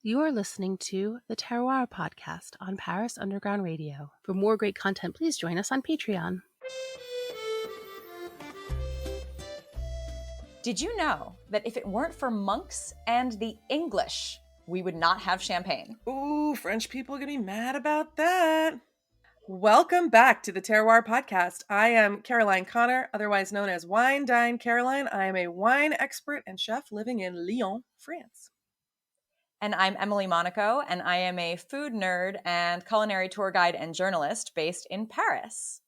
You are listening to the Terroir podcast on Paris Underground Radio. For more great content, please join us on Patreon. Did you know that if it weren't for monks and the English, we would not have champagne? Ooh, French people are gonna be mad about that. Welcome back to the Terroir podcast. I am Caroline Connor, otherwise known as Wine Dine Caroline. I am a wine expert and chef living in Lyon, France. And I'm Emily Monaco, and I am a food nerd and culinary tour guide and journalist based in Paris.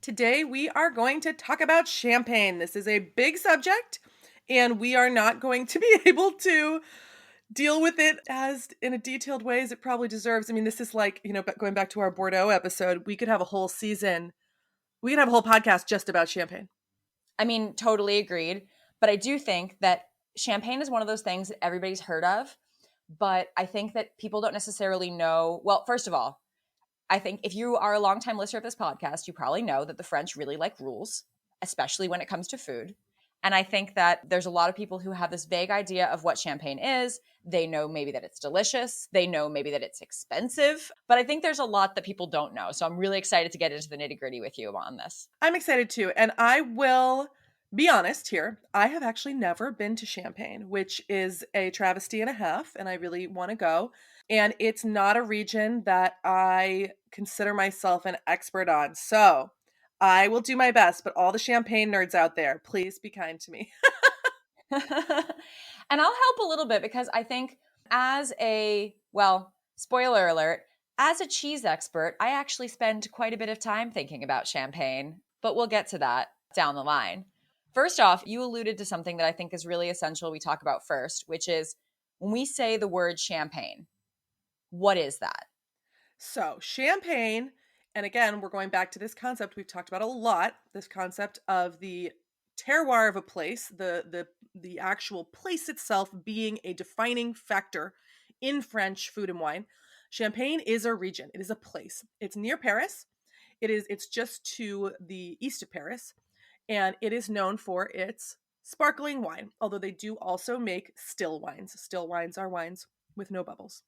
Today we are going to talk about champagne. This is a big subject, and we are not going to be able to deal with it as in a detailed way as it probably deserves. I mean, this is like, going back to our Bordeaux episode, we could have a whole season, we could have a whole podcast just about champagne. I mean, totally agreed. But I do think that champagne is one of those things that everybody's heard of. But I think that people don't necessarily know. Well, first of all, I think if you are a longtime listener of this podcast, you probably know that the French really like rules, especially when it comes to food. And I think that there's a lot of people who have this vague idea of what champagne is. They know maybe that it's delicious. They know maybe that it's expensive. But I think there's a lot that people don't know. So I'm really excited to get into the nitty-gritty with you on this. I'm excited too. And I will be honest here. I have actually never been to Champagne, which is a travesty and a half. And I really want to go. And it's not a region that I consider myself an expert on. So I will do my best, but all the champagne nerds out there, please be kind to me. And I'll help a little bit because I think spoiler alert, as a cheese expert, I actually spend quite a bit of time thinking about champagne, but we'll get to that down the line. First off, you alluded to something that I think is really essential we talk about first, which is when we say the word champagne, what is that? So champagne, and again, we're going back to this concept we've talked about a lot, this concept of the terroir of a place, the actual place itself being a defining factor in French food and wine. Champagne is a region. It is a place. It's near Paris. It's just to the east of Paris, and it is known for its sparkling wine, although they do also make still wines. Still wines are wines with no bubbles.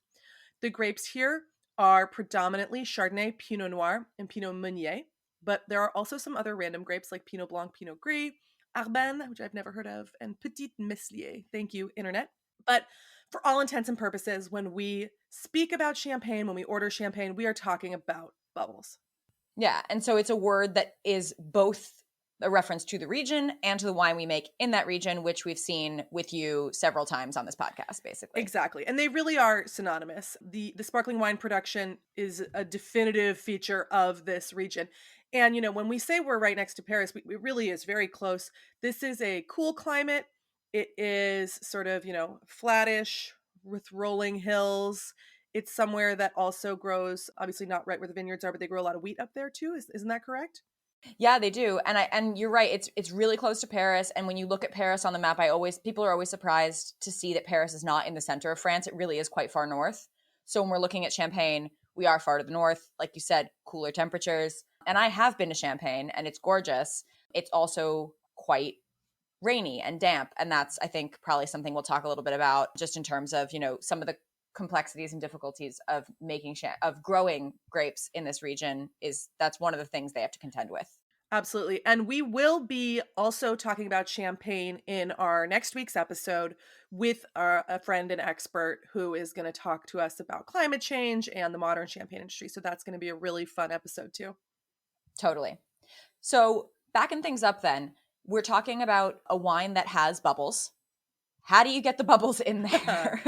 The grapes here are predominantly Chardonnay, Pinot Noir, and Pinot Meunier, but there are also some other random grapes like Pinot Blanc, Pinot Gris, Arbane, which I've never heard of, and Petit Meslier. Thank you, Internet. But for all intents and purposes, when we speak about champagne, when we order champagne, we are talking about bubbles. Yeah, and so it's a word that is both a reference to the region and to the wine we make in that region, which we've seen with you several times on this podcast, basically. Exactly. And they really are synonymous. The sparkling wine production is a definitive feature of this region. And, when we say we're right next to Paris, it really is very close. This is a cool climate. It is sort of, flattish with rolling hills. It's somewhere that also grows, obviously not right where the vineyards are, but they grow a lot of wheat up there too. Isn't that correct? Yeah, they do. And you're right. It's really close to Paris. And when you look at Paris on the map, people are always surprised to see that Paris is not in the center of France. It really is quite far north. So when we're looking at Champagne, we are far to the north. Like you said, cooler temperatures. And I have been to Champagne and it's gorgeous. It's also quite rainy and damp. And that's, I think, probably something we'll talk a little bit about just in terms of, some of the complexities and difficulties of of growing grapes in this region. That's one of the things they have to contend with. Absolutely. And we will be also talking about champagne in our next week's episode with a friend and expert who is going to talk to us about climate change and the modern champagne industry. So that's going to be a really fun episode too. Totally. So backing things up then, we're talking about a wine that has bubbles. How do you get the bubbles in there?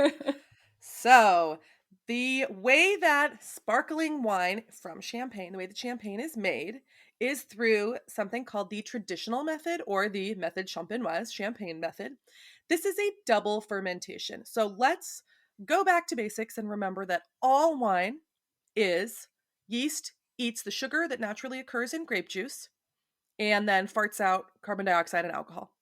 So the way that sparkling wine from champagne, the way that champagne is made, is through something called the traditional method or the method champenoise, champagne method. This is a double fermentation. So let's go back to basics and remember that all wine is yeast eats the sugar that naturally occurs in grape juice and then farts out carbon dioxide and alcohol.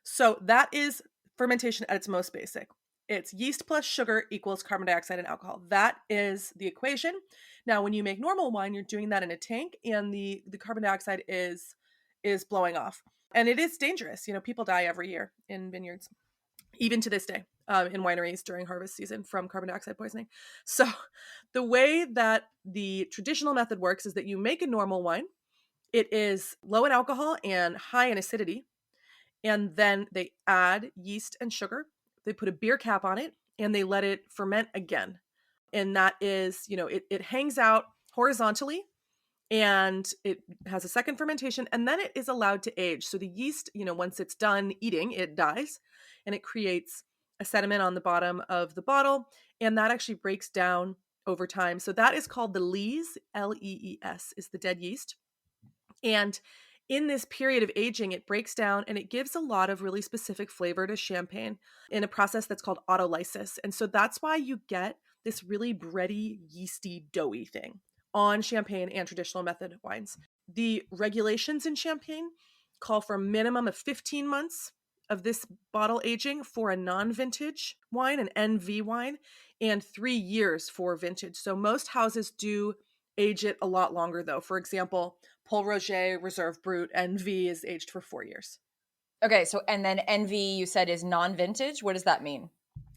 So that is fermentation at its most basic. It's yeast plus sugar equals carbon dioxide and alcohol. That is the equation. Now, when you make normal wine, you're doing that in a tank and the carbon dioxide is blowing off. And it is dangerous. People die every year in vineyards, even to this day. in wineries during harvest season from carbon dioxide poisoning. So the way that the traditional method works is that you make a normal wine. It is low in alcohol and high in acidity. And then they add yeast and sugar. They put a beer cap on it and they let it ferment again. And that is, it hangs out horizontally and it has a second fermentation, and then it is allowed to age. So the yeast, once it's done eating, it dies and it creates a sediment on the bottom of the bottle, and that actually breaks down over time. So that is called the lees, Lees, is the dead yeast. And in this period of aging, it breaks down and it gives a lot of really specific flavor to champagne in a process that's called autolysis. And so that's why you get this really bready, yeasty, doughy thing on champagne and traditional method wines. The regulations in champagne call for a minimum of 15 months of this bottle aging for a non-vintage wine, an NV wine, and 3 years for vintage. So most houses do age it a lot longer though. For example, Pol Roger Reserve Brut NV is aged for 4 years. Okay, so and then NV you said is non-vintage. What does that mean?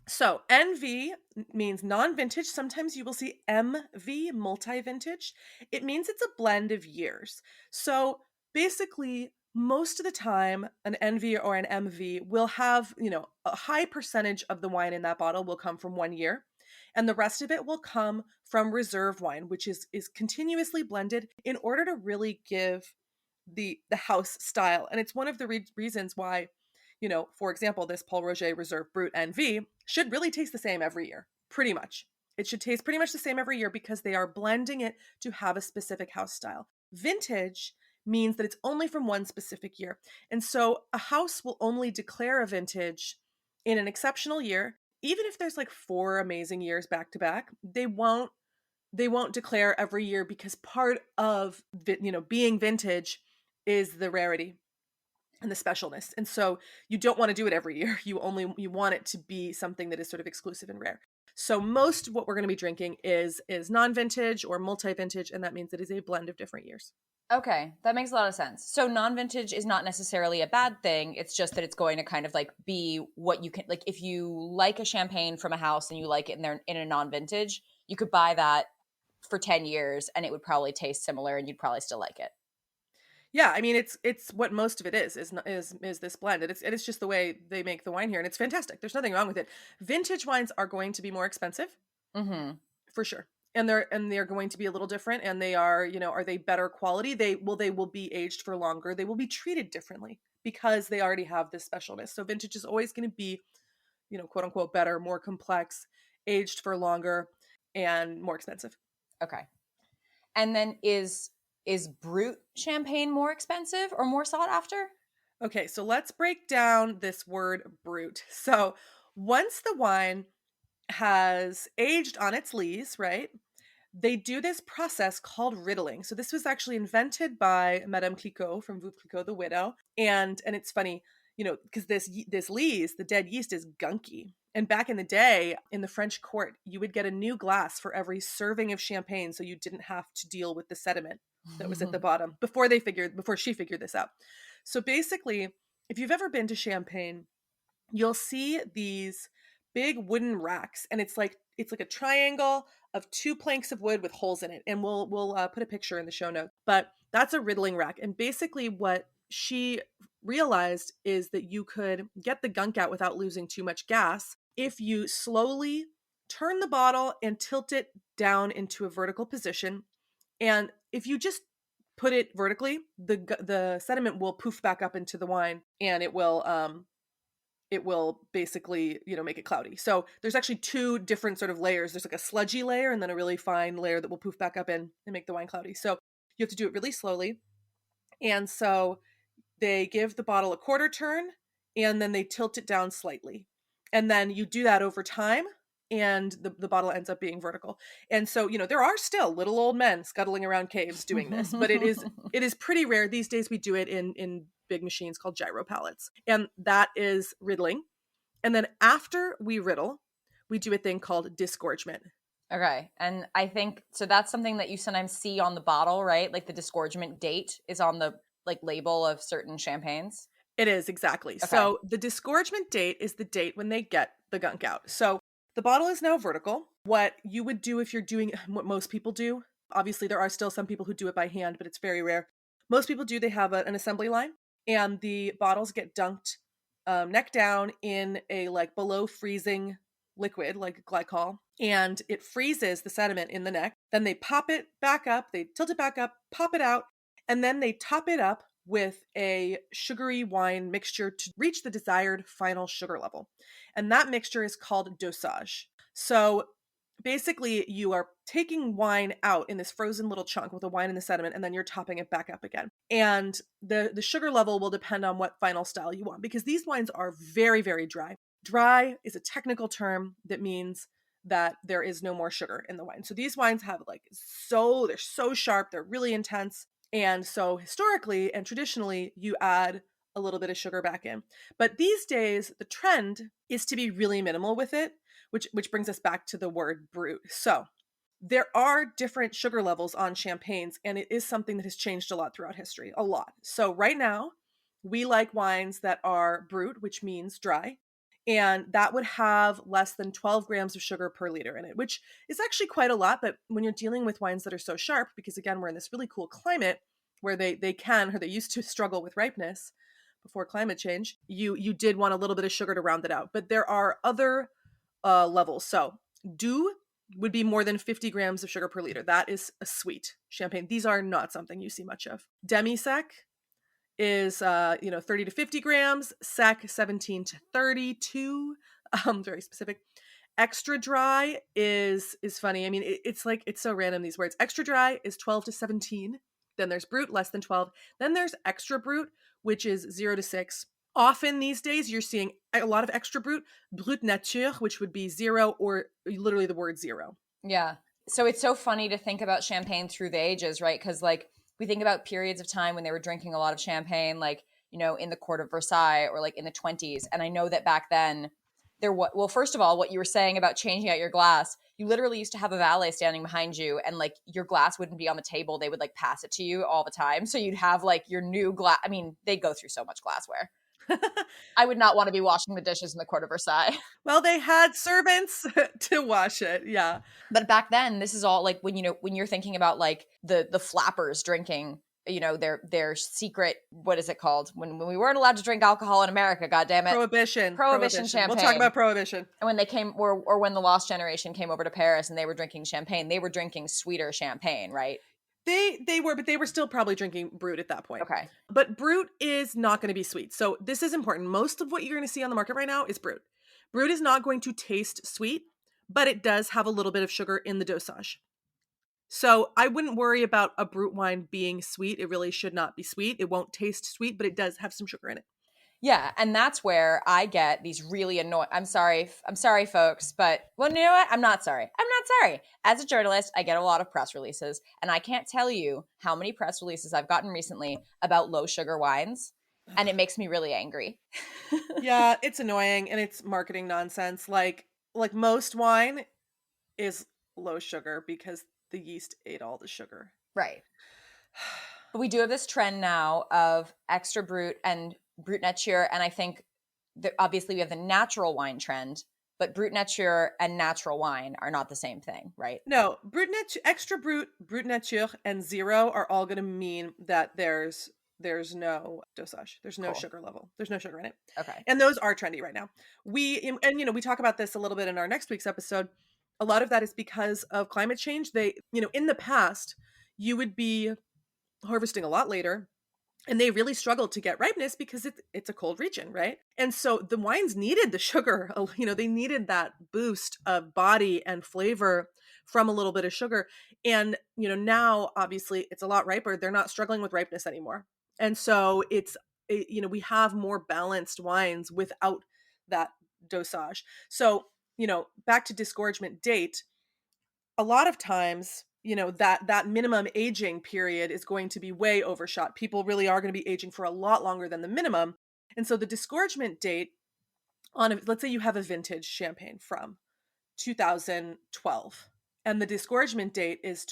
So NV means non-vintage. Sometimes you will see MV, multi-vintage. It means it's a blend of years. So basically, most of the time, an NV or an MV will have, a high percentage of the wine in that bottle will come from 1 year. And the rest of it will come from reserve wine, which is continuously blended in order to really give the house style. And it's one of the reasons why, for example, this Pol Roger Reserve Brut NV should really taste the same every year, pretty much. It should taste pretty much the same every year because they are blending it to have a specific house style. Vintage means that it's only from one specific year. And so a house will only declare a vintage in an exceptional year. Even if there's like 4 amazing years back to back, they won't declare every year because part of being vintage is the rarity and the specialness. And so you don't want to do it every year. You want it to be something that is sort of exclusive and rare. So most of what we're going to be drinking is non-vintage or multi-vintage, and that means it is a blend of different years. Okay, that makes a lot of sense. So non-vintage is not necessarily a bad thing. It's just that it's going to kind of like be what you can, like if you like a champagne from a house and you like it in a non-vintage, you could buy that for 10 years and it would probably taste similar and you'd probably still like it. Yeah, I mean it's what most of it is this blend. It's just the way they make the wine here, and it's fantastic. There's nothing wrong with it. Vintage wines are going to be more expensive, for sure, and they're going to be a little different. And they are, are they better quality? They will be aged for longer. They will be treated differently because they already have this specialness. So vintage is always going to be, quote unquote, better, more complex, aged for longer, and more expensive. Okay, and then is Brut champagne more expensive or more sought after? Okay, so let's break down this word brut. So once the wine has aged on its lees, right, they do this process called riddling. So this was actually invented by Madame Clicquot from Veuve Clicquot, the widow. And it's funny, because this lees, the dead yeast, is gunky. And back in the day, in the French court, you would get a new glass for every serving of champagne, so you didn't have to deal with the sediment that was at the bottom before she figured this out. So basically, if you've ever been to Champagne, you'll see these big wooden racks, and it's like a triangle of 2 planks of wood with holes in it. And we'll put a picture in the show notes. But that's a riddling rack. And basically what she realized is that you could get the gunk out without losing too much gas if you slowly turn the bottle and tilt it down into a vertical position. And if you just put it vertically, the sediment will poof back up into the wine, and it will basically, make it cloudy. So there's actually 2 different sort of layers. There's like a sludgy layer and then a really fine layer that will poof back up in and make the wine cloudy. So you have to do it really slowly. And so they give the bottle a quarter turn and then they tilt it down slightly. And then you do that over time, and the bottle ends up being vertical. And so, there are still little old men scuttling around caves doing this, but it is pretty rare. These days we do it in big machines called gyro pallets. And that is riddling. And then after we riddle, we do a thing called disgorgement. Okay. And I think, so that's something that you sometimes see on the bottle, right? Like the disgorgement date is on the label of certain champagnes. It is, exactly. Okay. So the disgorgement date is the date when they get the gunk out. So the bottle is now vertical. What you would do if you're doing what most people do, obviously there are still some people who do it by hand, but it's very rare. Most people do, they have an assembly line, and the bottles get dunked neck down in a like below freezing liquid like glycol, and it freezes the sediment in the neck. Then they pop it back up, they tilt it back up, pop it out, and then they top it up with a sugary wine mixture to reach the desired final sugar level. And that mixture is called dosage. So basically, you are taking wine out in this frozen little chunk with the wine and the sediment, and then you're topping it back up again. And the sugar level will depend on what final style you want, because these wines are very, very dry. Dry is a technical term that means that there is no more sugar in the wine. So these wines have they're so sharp, they're really intense. And so historically and traditionally, you add a little bit of sugar back in. But these days, the trend is to be really minimal with it, which brings us back to the word brut. So there are different sugar levels on champagnes, and it is something that has changed a lot throughout history, a lot. So right now, we like wines that are brut, which means dry, and that would have less than 12 grams of sugar per liter in it, which is actually quite a lot. But when you're dealing with wines that are so sharp, because again, we're in this really cool climate where they used to struggle with ripeness before climate change, you did want a little bit of sugar to round it out. But there are other levels. So doux would be more than 50 grams of sugar per liter. That is a sweet champagne. These are not something you see much of. Demi-sec is 30 to 50 grams, sec 17 to 32, very specific. Extra dry is funny. I mean, it's so random, these words. Extra dry is 12 to 17. Then there's brut, less than 12. Then there's extra brut, which is 0 to 6. Often these days you're seeing a lot of extra brut nature, which would be 0 or literally the word 0. Yeah. So it's so funny to think about champagne through the ages, right? Because like we think about periods of time when they were drinking a lot of champagne, like, in the court of Versailles or like in the 20s. And I know that back then first of all, what you were saying about changing out your glass, you literally used to have a valet standing behind you, and like your glass wouldn't be on the table. They would like pass it to you all the time. So you'd have like your new glass. I mean, they go through so much glassware. I would not want to be washing the dishes in the court of Versailles. Well, they had servants to wash it. Yeah. But back then, this is all like when you're thinking about like the flappers drinking, their secret, what is it called? When we weren't allowed to drink alcohol in America, goddammit. Prohibition champagne. We'll talk about Prohibition. And when they came, or when the Lost Generation came over to Paris and they were drinking champagne, they were drinking sweeter champagne, right? They were still probably drinking brut at that point. Okay. But brut is not going to be sweet. So this is important. Most of what you're going to see on the market right now is brut. Brut is not going to taste sweet, but it does have a little bit of sugar in the dosage. So I wouldn't worry about a brut wine being sweet. It really should not be sweet. It won't taste sweet, but it does have some sugar in it. Yeah, and that's where I get these really annoying. I'm sorry, folks, but well, you know what? I'm not sorry. As a journalist, I get a lot of press releases, and I can't tell you how many press releases I've gotten recently about low sugar wines, and it makes me really angry. Yeah, it's annoying, and it's marketing nonsense. Like most wine is low sugar because the yeast ate all the sugar. Right. But we do have this trend now of extra brut and brut nature, and I think that obviously we have the natural wine trend, but brut nature and natural wine are not the same thing, right? No, extra brut nature, and 0 are all going to mean that there's no dosage. There's no sugar level. There's no sugar in it. Okay. And those are trendy right now. We talk about this a little bit in our next week's episode. A lot of that is because of climate change. In the past, you would be harvesting a lot later, and they really struggled to get ripeness because it's a cold region, right? And so the wines needed the sugar, they needed that boost of body and flavor from a little bit of sugar. And, now obviously it's a lot riper. They're not struggling with ripeness anymore. And so we have more balanced wines without that dosage. So, back to disgorgement date, a lot of times, that minimum aging period is going to be way overshot. People really are going to be aging for a lot longer than the minimum. And so the disgorgement date let's say you have a vintage champagne from 2012, and the disgorgement date is,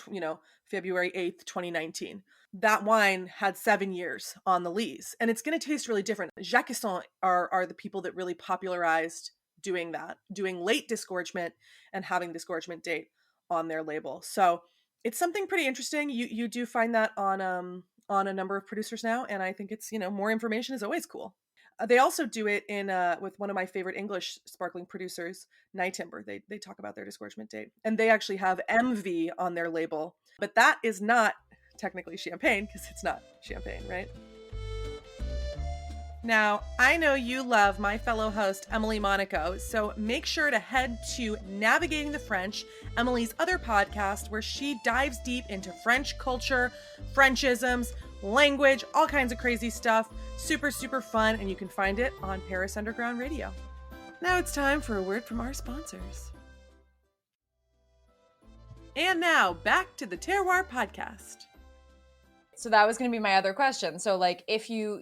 February 8th, 2019. That wine had 7 years on the lees, and it's going to taste really different. Jacques Casson are the people that really popularized doing that, doing late disgorgement and having disgorgement date on their label. So it's something pretty interesting. You do find that on a number of producers now, and I think it's, more information is always cool. They also do it in with one of my favorite English sparkling producers, Night Timber. They talk about their disgorgement date, and they actually have MV on their label, but that is not technically champagne because it's not champagne, right? Now, I know you love my fellow host, Emily Monaco, so make sure to head to Navigating the French, Emily's other podcast, where she dives deep into French culture, Frenchisms, language, all kinds of crazy stuff. Super, super fun, and you can find it on Paris Underground Radio. Now it's time for a word from our sponsors. And now, back to the Terroir podcast. So that was going to be my other question. So like if you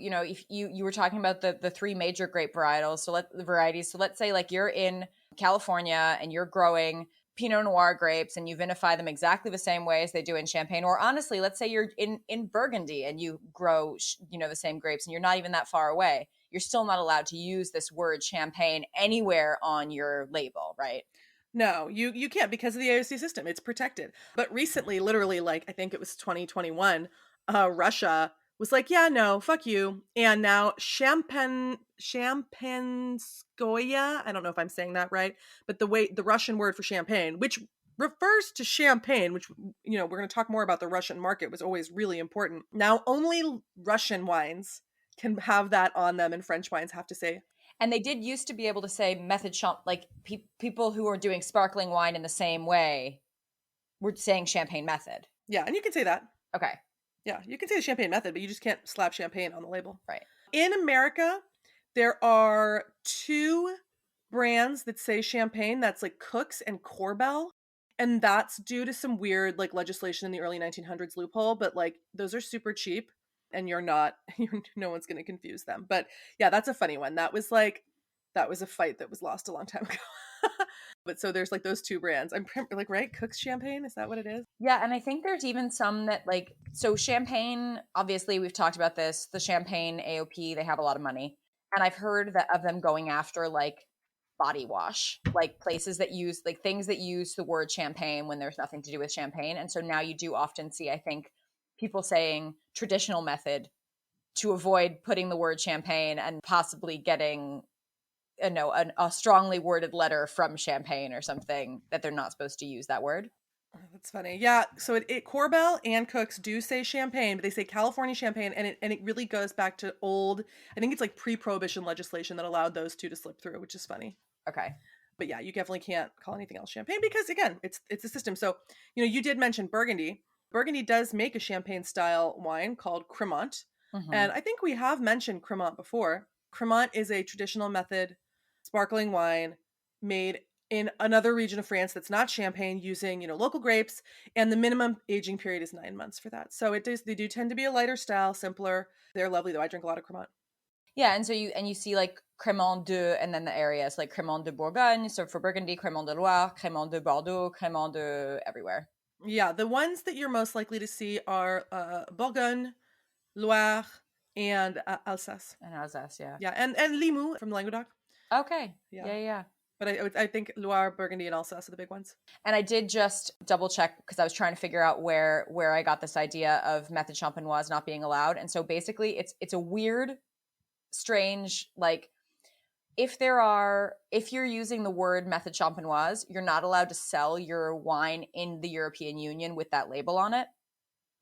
were talking about the three major grape varietals, so let's say like you're in California and you're growing Pinot Noir grapes and you vinify them exactly the same way as they do in Champagne, or honestly, let's say you're in Burgundy and you grow the same grapes and you're not even that far away, you're still not allowed to use this word champagne anywhere on your label, right? No, you can't because of the AOC system. It's protected. But recently, literally, like I think it was 2021, Russia was like, yeah, no, fuck you. And now Champanskoye, I don't know if I'm saying that right, but the Russian word for champagne, which refers to champagne, which, we're going to talk more about the Russian market, was always really important. Now only Russian wines can have that on them, and French wines have to say. And they did used to be able to say method champ, like people who are doing sparkling wine in the same way were saying champagne method. Yeah, and you can say that. Okay. Yeah, you can say the champagne method, but you just can't slap champagne on the label. Right. In America, there are two brands that say champagne. That's like Cook's and Korbel. And that's due to some weird like legislation in the early 1900s loophole. But like those are super cheap and no one's going to confuse them. But yeah, that's a funny one. That was a fight that was lost a long time ago. But so there's like those two brands. I'm like, right? Cook's champagne. Is that what it is? Yeah. And I think there's even some that like, so champagne, obviously we've talked about this, the champagne AOP, they have a lot of money. And I've heard of them going after like body wash, like places that use like things that use the word champagne when there's nothing to do with champagne. And so now you do often see, I think, people saying traditional method to avoid putting the word champagne and possibly getting a strongly worded letter from Champagne or something that they're not supposed to use that word. Oh, that's funny. Yeah. So it Korbel and Cook's do say champagne, but they say California champagne, and it really goes back to old. I think it's like pre-prohibition legislation that allowed those two to slip through, which is funny. Okay. But yeah, you definitely can't call anything else champagne because again, it's a system. So you did mention Burgundy. Burgundy does make a champagne style wine called Cremant, and I think we have mentioned Cremant before. Cremant is a traditional method sparkling wine made in another region of France that's not Champagne, using local grapes, and the minimum aging period is 9 months for that. So they do tend to be a lighter style, simpler. They're lovely though. I drink a lot of Cremant. Yeah, and so you see like Crémant de, and then the areas like Crémant de Bourgogne. So for Burgundy, Crémant de Loire, Crémant de Bordeaux, Crémant de everywhere. Yeah, the ones that you're most likely to see are Bourgogne, Loire, and Alsace. And Alsace, yeah. Yeah, and Limoux from Languedoc. Okay. Yeah. But I think Loire, Burgundy, and Alsace are the big ones. And I did just double check because I was trying to figure out where I got this idea of method champenoise not being allowed. And so basically it's a weird, strange, like if you're using the word method champenoise, you're not allowed to sell your wine in the European Union with that label on it,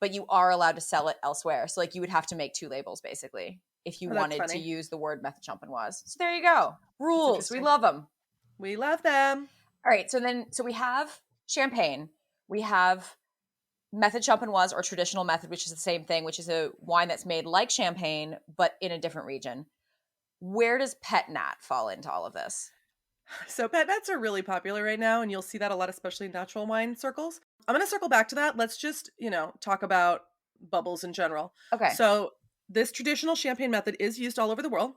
but you are allowed to sell it elsewhere. So like you would have to make two labels basically if you wanted to use the word method champenoise. So there you go. Rules. We love them. We love them. All right. So we have champagne. We have method champenoise or traditional method, which is the same thing, which is a wine that's made like champagne, but in a different region. Where does pet nat fall into all of this? So pet nats are really popular right now, and you'll see that a lot, especially in natural wine circles. I'm going to circle back to that. Let's just, talk about bubbles in general. Okay. So this traditional champagne method is used all over the world.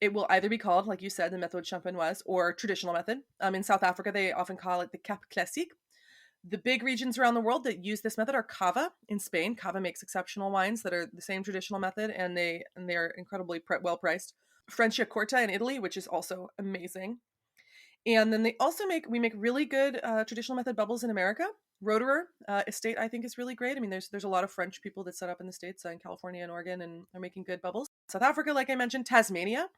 It will either be called, like you said, the méthode champenoise or traditional method. In South Africa, they often call it the cap classique. The big regions around the world that use this method are Cava in Spain. Cava makes exceptional wines that are the same traditional method, and they're incredibly well priced. Franciacorta in Italy, which is also amazing. And then we make really good traditional method bubbles in America. Roederer estate, I think, is really great. I mean, there's a lot of French people that set up in the States, in California and Oregon, and are making good bubbles. South Africa, like I mentioned, Tasmania,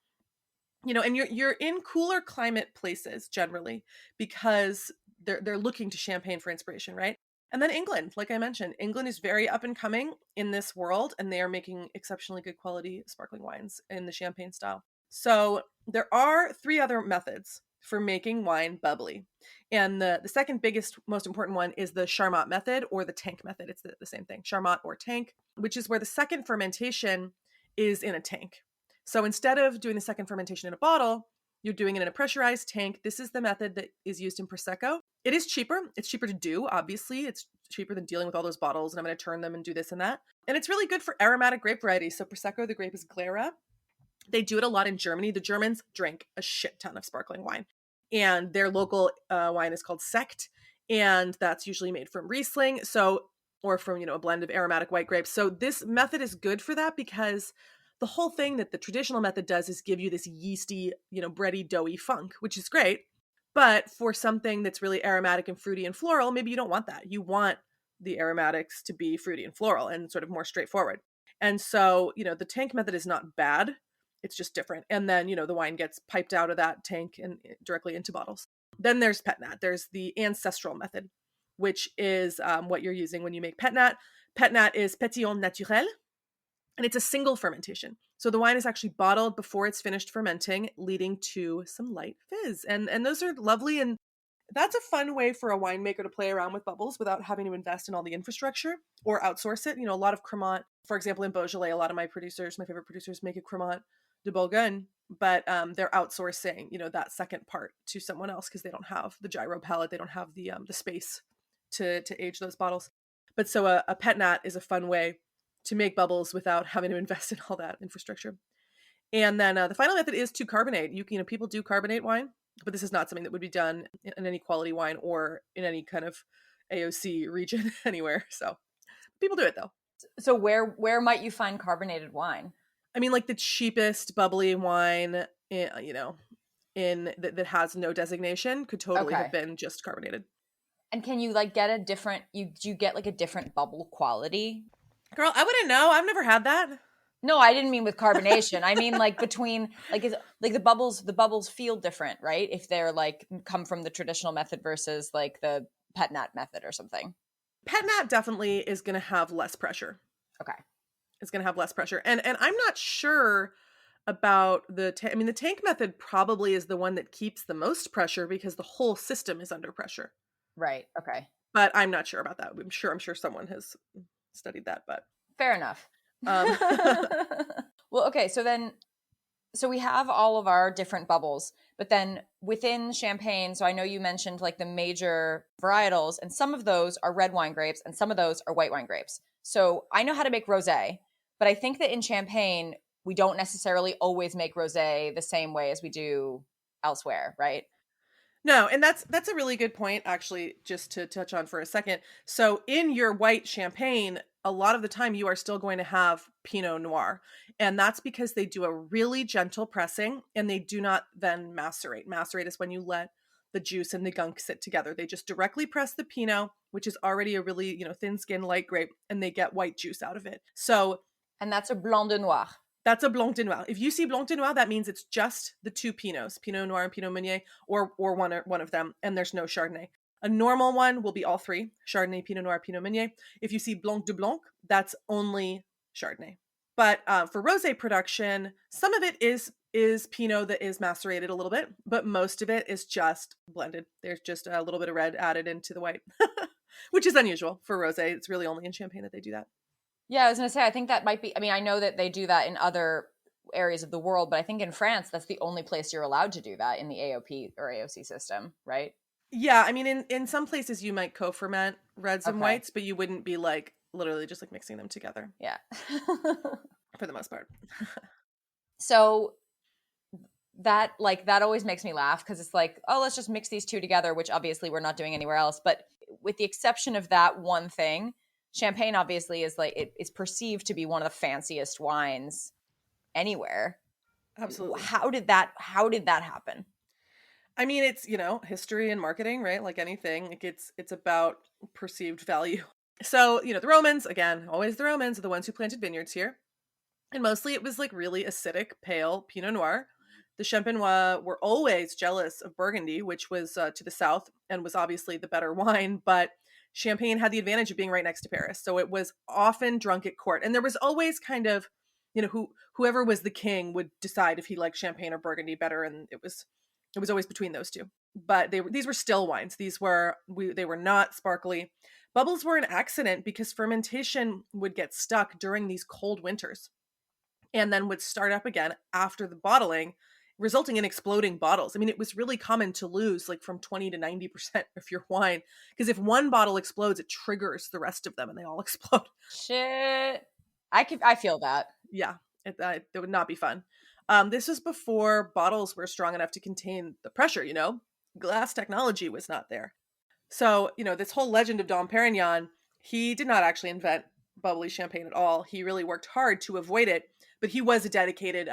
and you're in cooler climate places generally because they're looking to champagne for inspiration, right? And then England, like I mentioned, England is very up and coming in this world, and they are making exceptionally good quality sparkling wines in the champagne style. So there are 3 other methods for making wine bubbly. And the second biggest, most important one is the Charmat method or the tank method. It's the same thing, Charmat or tank, which is where the second fermentation is in a tank. So instead of doing the second fermentation in a bottle, you're doing it in a pressurized tank. This is the method that is used in Prosecco. It is cheaper. It's cheaper to do, obviously. It's cheaper than dealing with all those bottles, and I'm going to turn them and do this and that. And it's really good for aromatic grape varieties. So Prosecco, the grape is Glera. They do it a lot in Germany. The Germans drink a shit ton of sparkling wine. And their local wine is called Sekt. And that's usually made from Riesling. Or from, a blend of aromatic white grapes. So this method is good for that because the whole thing that the traditional method does is give you this yeasty, bready, doughy funk, which is great. But for something that's really aromatic and fruity and floral, maybe you don't want that. You want the aromatics to be fruity and floral and sort of more straightforward. And so, the tank method is not bad. It's just different. And then, the wine gets piped out of that tank and directly into bottles. Then there's pet nat. There's the ancestral method, which is what you're using when you make pet nat. Pet nat is pétillant naturel, and it's a single fermentation. So the wine is actually bottled before it's finished fermenting, leading to some light fizz. And those are lovely. And that's a fun way for a winemaker to play around with bubbles without having to invest in all the infrastructure or outsource it. A lot of Cremant, for example, in Beaujolais, a lot of my favorite producers make a Cremant de Bourgogne, but they're outsourcing, that second part to someone else because they don't have the gyro palette, they don't have the space to age those bottles. But so a pet nat is a fun way to make bubbles without having to invest in all that infrastructure. And then the final method is to carbonate. People do carbonate wine, but this is not something that would be done in any quality wine or in any kind of AOC region anywhere. So people do it though. So where might you find carbonated wine? I mean, like the cheapest bubbly wine, that has no designation could totally have been just carbonated. And can you get a different? Do you get a different bubble quality? Girl, I wouldn't know. I've never had that. No, I didn't mean with carbonation. I mean between is the bubbles feel different, right? If they're come from the traditional method versus the pet nat method or something. Pet nat definitely is going to have less pressure. Okay. It's going to have less pressure. And I'm not sure about the tank method probably is the one that keeps the most pressure because the whole system is under pressure. Right. Okay. But I'm not sure about that. I'm sure someone has studied that, but fair enough. Well, okay. So we have all of our different bubbles, but then within champagne, so I know you mentioned the major varietals, and some of those are red wine grapes and some of those are white wine grapes. So I know how to make rosé, but I think that in champagne, we don't necessarily always make rosé the same way as we do elsewhere, right? No, and that's a really good point, actually, just to touch on for a second. So in your white champagne, a lot of the time you are still going to have Pinot Noir. And that's because they do a really gentle pressing and they do not then macerate. Macerate is when you let the juice and the gunk sit together. They just directly press the Pinot, which is already a really, thin skin light grape, and they get white juice out of it. And that's a Blanc de Noir. That's a Blanc de Noir. If you see Blanc de Noir, that means it's just the 2 Pinots, Pinot Noir and Pinot Meunier, or one of them, and there's no Chardonnay. A normal one will be all 3, Chardonnay, Pinot Noir, Pinot Meunier. If you see Blanc de Blanc, that's only Chardonnay. But for rosé production, some of it is Pinot that is macerated a little bit, but most of it is just blended. There's just a little bit of red added into the white, which is unusual for rosé. It's really only in Champagne that they do that. Yeah, I was going to say, I think that might be, I know that they do that in other areas of the world, but I think in France, that's the only place you're allowed to do that in the AOP or AOC system, right? Yeah, I mean, in some places you might co-ferment reds and whites, but you wouldn't be literally just mixing them together. Yeah. For the most part. So that always makes me laugh because it's let's just mix these two together, which obviously we're not doing anywhere else. But with the exception of that one thing, champagne obviously is it is perceived to be one of the fanciest wines anywhere. Absolutely. How did that happen? I mean, it's, history and marketing, right? Like anything, like it's about perceived value. So, the Romans, again, always the Romans are the ones who planted vineyards here. And mostly it was like really acidic, pale Pinot Noir. The Champenois were always jealous of Burgundy, which was to the south and was obviously the better wine, but Champagne had the advantage of being right next to Paris. So it was often drunk at court. And there was always kind of, whoever was the king would decide if he liked Champagne or Burgundy better, and it was always between those two. But these were still wines. They were not sparkly. Bubbles were an accident because fermentation would get stuck during these cold winters and then would start up again after the bottling, resulting in exploding bottles. I mean, it was really common to lose like from 20 to 90% of your wine, because if one bottle explodes, it triggers the rest of them and they all explode. Shit. I feel that. Yeah, it would not be fun. This was before bottles were strong enough to contain the pressure, Glass technology was not there. So, this whole legend of Dom Perignon, he did not actually invent bubbly champagne at all. He really worked hard to avoid it, but he was a dedicated,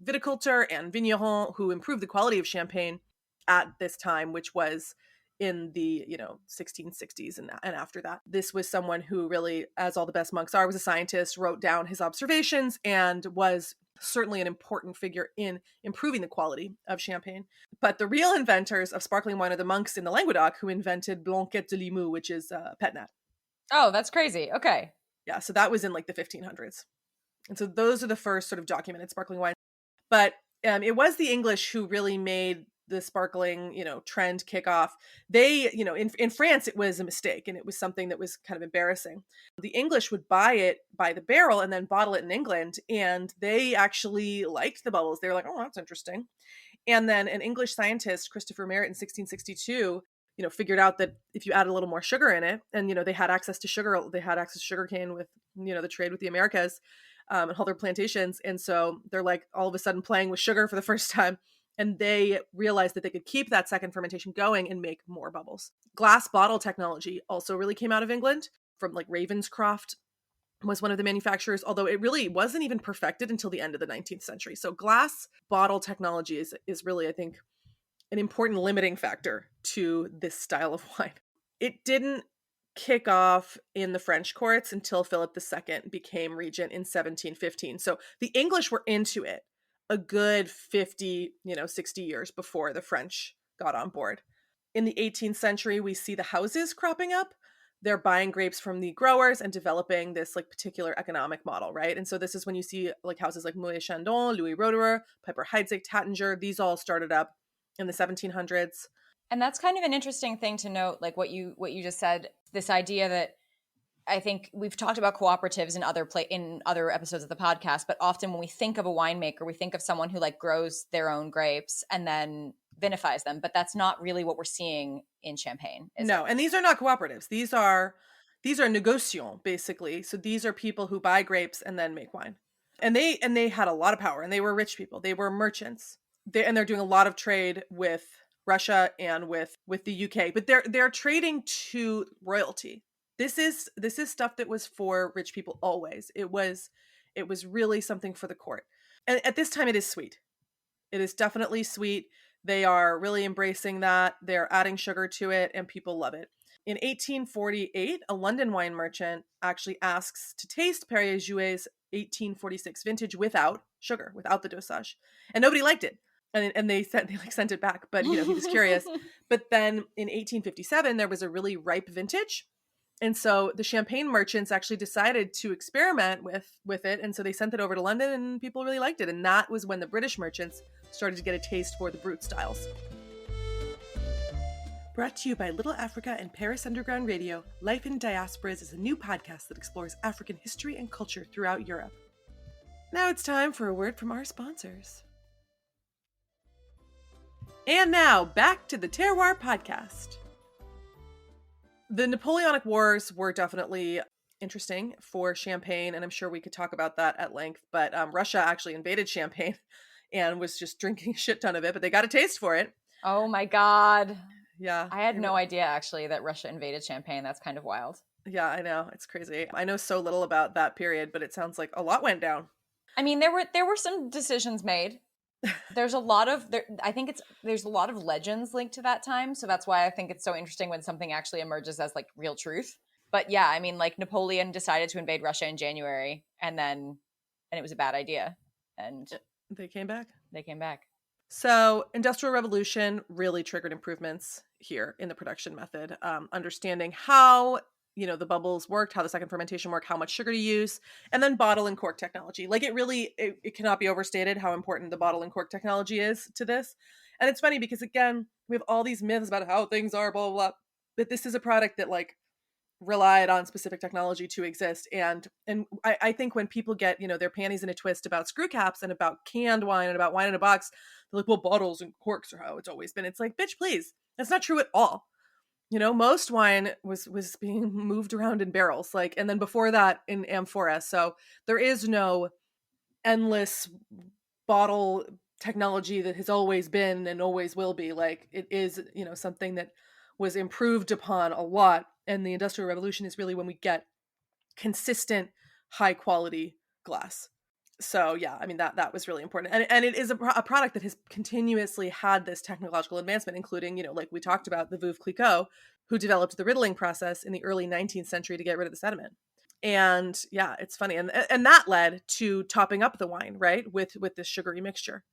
viticultor and vigneron who improved the quality of champagne at this time, which was in the 1660s and after that. This was someone who really, as all the best monks are, was a scientist, wrote down his observations, and was certainly an important figure in improving the quality of champagne. But the real inventors of sparkling wine are the monks in the Languedoc who invented Blanquette de Limoux, which is pet nat. Oh, that's crazy. Okay. Yeah, so that was in like the 1500s. And so those are the first sort of documented sparkling wine. But it was the English who really made the sparkling, trend kick off. They, in France, it was a mistake, and it was something that was kind of embarrassing. The English would buy it by the barrel and then bottle it in England, and they actually liked the bubbles. They were like, oh, that's interesting. And then an English scientist, Christopher Merritt, in 1662, figured out that if you add a little more sugar in it, and, they had access to sugar, they had access to sugarcane with, the trade with the Americas, and all their plantations. And so they're like all of a sudden playing with sugar for the first time. And they realized that they could keep that second fermentation going and make more bubbles. Glass bottle technology also really came out of England, from like Ravenscroft was one of the manufacturers, although it really wasn't even perfected until the end of the 19th century. So glass bottle technology is really, I think, an important limiting factor to this style of wine. It didn't kick off in the French courts until Philip II became regent in 1715. So the English were into it a good 50, 60 years before the French got on board. In the 18th century, we see the houses cropping up. They're buying grapes from the growers and developing this like particular economic model, right? And so this is when you see like houses like Moët Chandon, Louis Roederer, Piper Heidsieck, Tattinger. These all started up in the 1700s. And that's kind of an interesting thing to note, like what you just said, this idea that I think we've talked about cooperatives in other episodes of the podcast, but often when we think of a winemaker, we think of someone who like grows their own grapes and then vinifies them, but that's not really what we're seeing in Champagne. No, and these are not cooperatives. These are négociants, basically. So these are people who buy grapes and then make wine. And they had a lot of power, and they were rich people. They were merchants. They're doing a lot of trade with Russia and with the UK, but they're trading to royalty. This is stuff that was for rich people always. It was really something for the court. And at this time it is sweet. It is definitely sweet. They are really embracing that. They're adding sugar to it, and people love it. In 1848, a London wine merchant actually asks to taste Perrier-Jouet's 1846 vintage without sugar, without the dosage. And nobody liked it. And they sent it back, but he was curious. But then in 1857, there was a really ripe vintage. And so the champagne merchants actually decided to experiment with it. And so they sent it over to London, and people really liked it. And that was when the British merchants started to get a taste for the Brut styles. Brought to you by Little Africa and Paris Underground Radio, Life in Diasporas is a new podcast that explores African history and culture throughout Europe. Now it's time for a word from our sponsors. And now, back to the Terroir podcast. The Napoleonic Wars were definitely interesting for Champagne, and I'm sure we could talk about that at length, but Russia actually invaded Champagne and was just drinking a shit ton of it, but they got a taste for it. Oh my God. Yeah. I had no idea, actually, that Russia invaded Champagne. That's kind of wild. Yeah, I know. It's crazy. I know so little about that period, but it sounds like a lot went down. I mean, there were some decisions made. There's a lot of I think there's a lot of legends linked to that time, so that's why I think it's so interesting when something actually emerges as like real truth. But yeah, I mean, like Napoleon decided to invade Russia in January, and it was a bad idea, and They came back. they came back. So, Industrial Revolution really triggered improvements here in the production method. Understanding how the bubbles worked, how the second fermentation worked, how much sugar to use, and then bottle and cork technology. Like it cannot be overstated how important the bottle and cork technology is to this. And it's funny because again, we have all these myths about how things are, blah blah blah. But this is a product that like relied on specific technology to exist. And I think when people get their panties in a twist about screw caps and about canned wine and about wine in a box, they're like, well, bottles and corks are how it's always been. It's like, bitch, please, that's not true at all. Most wine was being moved around in barrels, like, and then before that in amphora. So there is no endless bottle technology that has always been and always will be. Like, it is something that was improved upon a lot, and the Industrial Revolution is really when we get consistent high quality glass. So yeah, I mean that was really important, and it is a product that has continuously had this technological advancement, including like we talked about the Veuve Clicquot, who developed the riddling process in the early 19th century to get rid of the sediment. And yeah, it's funny, and that led to topping up the wine, right, with this sugary mixture.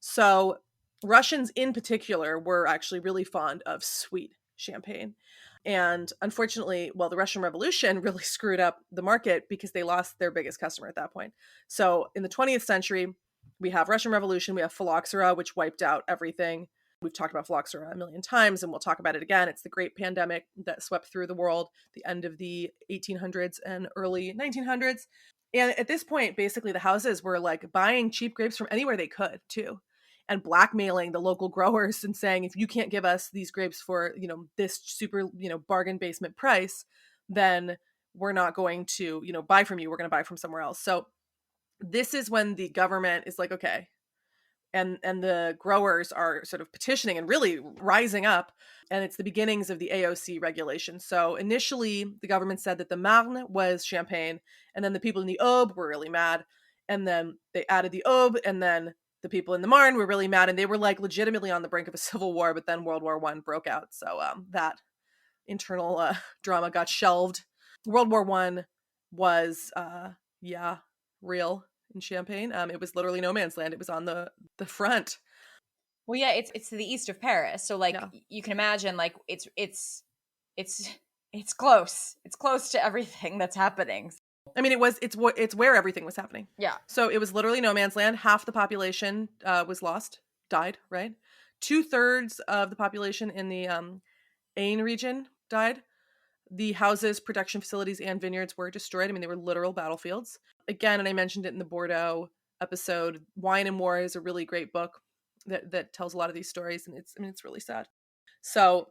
So Russians in particular were actually really fond of sweet champagne. And unfortunately, well, the Russian Revolution really screwed up the market because they lost their biggest customer at that point. So in the 20th century, we have Russian Revolution, we have phylloxera, which wiped out everything. We've talked about phylloxera a million times, and we'll talk about it again. It's the great pandemic that swept through the world, the end of the 1800s and early 1900s. And at this point, basically, the houses were like buying cheap grapes from anywhere they could, too, and blackmailing the local growers and saying, if you can't give us these grapes for, this super, bargain basement price, then we're not going to, buy from you. We're going to buy from somewhere else. So this is when the government is like, okay, and the growers are sort of petitioning and really rising up, and it's the beginnings of the AOC regulation. So initially the government said that the Marne was champagne, and then the people in the Aube were really mad, and then they added the Aube, and then the people in the Marne were really mad, and they were like legitimately on the brink of a civil war. But then World War I broke out, so that internal drama got shelved. World War I was real in Champagne. It was literally no man's land. It was on the front. Well, yeah, it's to the east of Paris, so like Yeah. you can imagine, like it's close. It's close to everything that's happening. I mean, it's where everything was happening. Yeah. So it was literally no man's land. Half the population was lost, died, right? 2/3 of the population in the Ain region died. The houses, production facilities, and vineyards were destroyed. I mean, they were literal battlefields. Again, and I mentioned it in the Bordeaux episode, Wine and War is a really great book that tells a lot of these stories, and it's really sad. So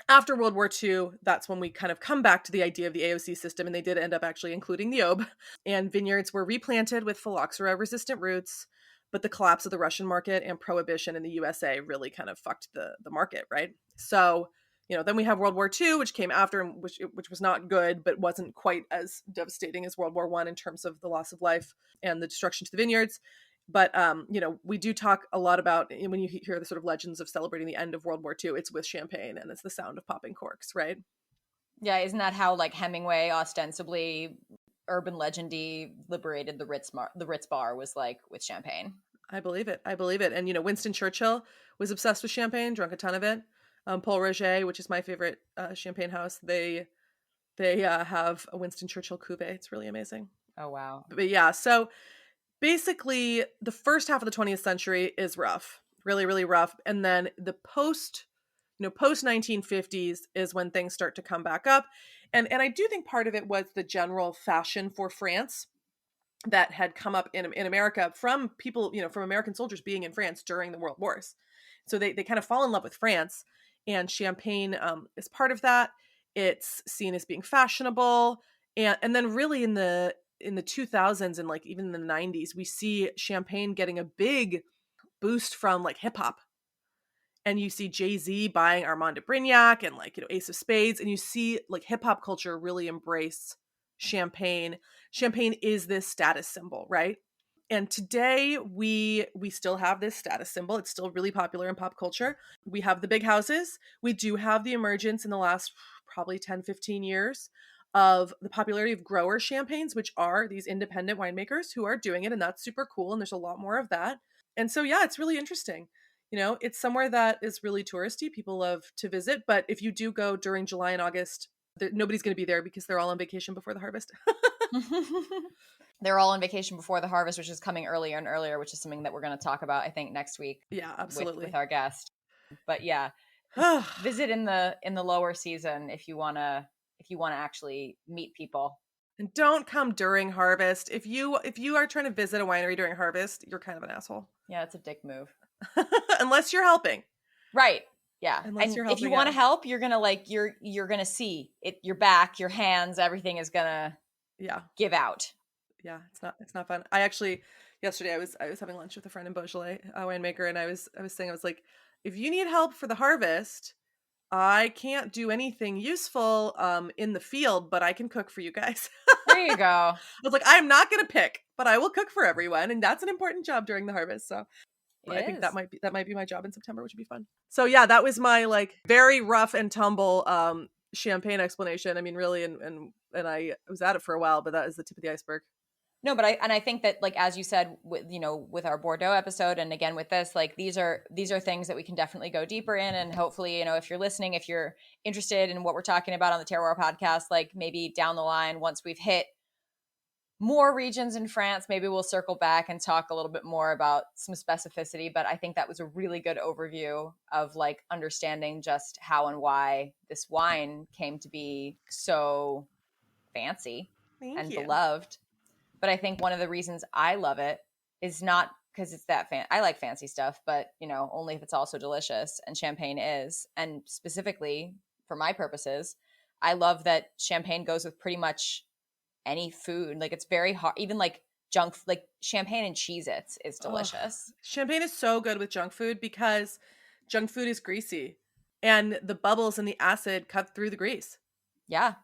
after World War II, that's when we kind of come back to the idea of the AOC system, and they did end up actually including the Aube, and vineyards were replanted with phylloxera-resistant roots, but the collapse of the Russian market and prohibition in the USA really kind of fucked the market, right? So then we have World War II, which came after, which was not good, but wasn't quite as devastating as World War I in terms of the loss of life and the destruction to the vineyards. But, we do talk a lot about, when you hear the sort of legends of celebrating the end of World War II, it's with champagne and it's the sound of popping corks, right? Yeah, isn't that how like Hemingway ostensibly urban legendy liberated the Ritz bar was like with champagne? I believe it. And, Winston Churchill was obsessed with champagne, drank a ton of it. Paul Roget, which is my favorite champagne house, they have a Winston Churchill cuvee. It's really amazing. Oh, wow. But yeah, so basically the first half of the 20th century is rough, really, really rough. And then the post 1950s is when things start to come back up. And I do think part of it was the general fashion for France that had come up in America from people, from American soldiers being in France during the World Wars. So they kind of fall in love with France, and champagne is part of that. It's seen as being fashionable. And then really in the 2000s and like even in the 90s, we see champagne getting a big boost from like hip hop. And you see Jay-Z buying Armand de Brignac and like, Ace of Spades. And you see like hip hop culture really embrace champagne. Champagne is this status symbol, right? And today we still have this status symbol. It's still really popular in pop culture. We have the big houses. We do have the emergence in the last probably 10, 15 years of the popularity of grower champagnes, which are these independent winemakers who are doing it. And that's super cool. And there's a lot more of that. And so, yeah, it's really interesting. You know, it's somewhere that is really touristy. People love to visit. But if you do go during July and August, nobody's going to be there because they're all on vacation before the harvest. They're all on vacation before the harvest, which is coming earlier and earlier, which is something that we're going to talk about, I think, next week. Yeah, absolutely. With our guest. But yeah, visit in the lower season if you want to actually meet people. And don't come during harvest. If you are trying to visit a winery during harvest, you're kind of an asshole. Yeah, it's a dick move. Unless you're helping. Right. Yeah. Unless and you're if you helping want to out. help, you're going to you're going to see it, your back, your hands, everything is going to give out. Yeah, it's not fun. I actually yesterday I was having lunch with a friend in Beaujolais, a winemaker, and I was saying, I was like, if you need help for the harvest, I can't do anything useful in the field, but I can cook for you guys. There you go. I was like, I'm not gonna pick, but I will cook for everyone, and that's an important job during the harvest. So I think that might be my job in September, which would be fun. So yeah, that was my like very rough and tumble champagne explanation. I mean, really, and I was at it for a while, but that is the tip of the iceberg. No, but I think that, like, as you said, with our Bordeaux episode, and again with this, like, these are things that we can definitely go deeper in, and hopefully, if you're listening, if you're interested in what we're talking about on the Terroir podcast, like maybe down the line, once we've hit more regions in France, maybe we'll circle back and talk a little bit more about some specificity. But I think that was a really good overview of like understanding just how and why this wine came to be so fancy and beloved. But I think one of the reasons I love it is not because it's that I like fancy stuff, but only if it's also delicious, and champagne is. And specifically for my purposes, I love that champagne goes with pretty much any food. Like, it's very hard, even like junk, like champagne and Cheez-Its is delicious. Champagne is so good with junk food because junk food is greasy and the bubbles and the acid cut through the grease. Yeah.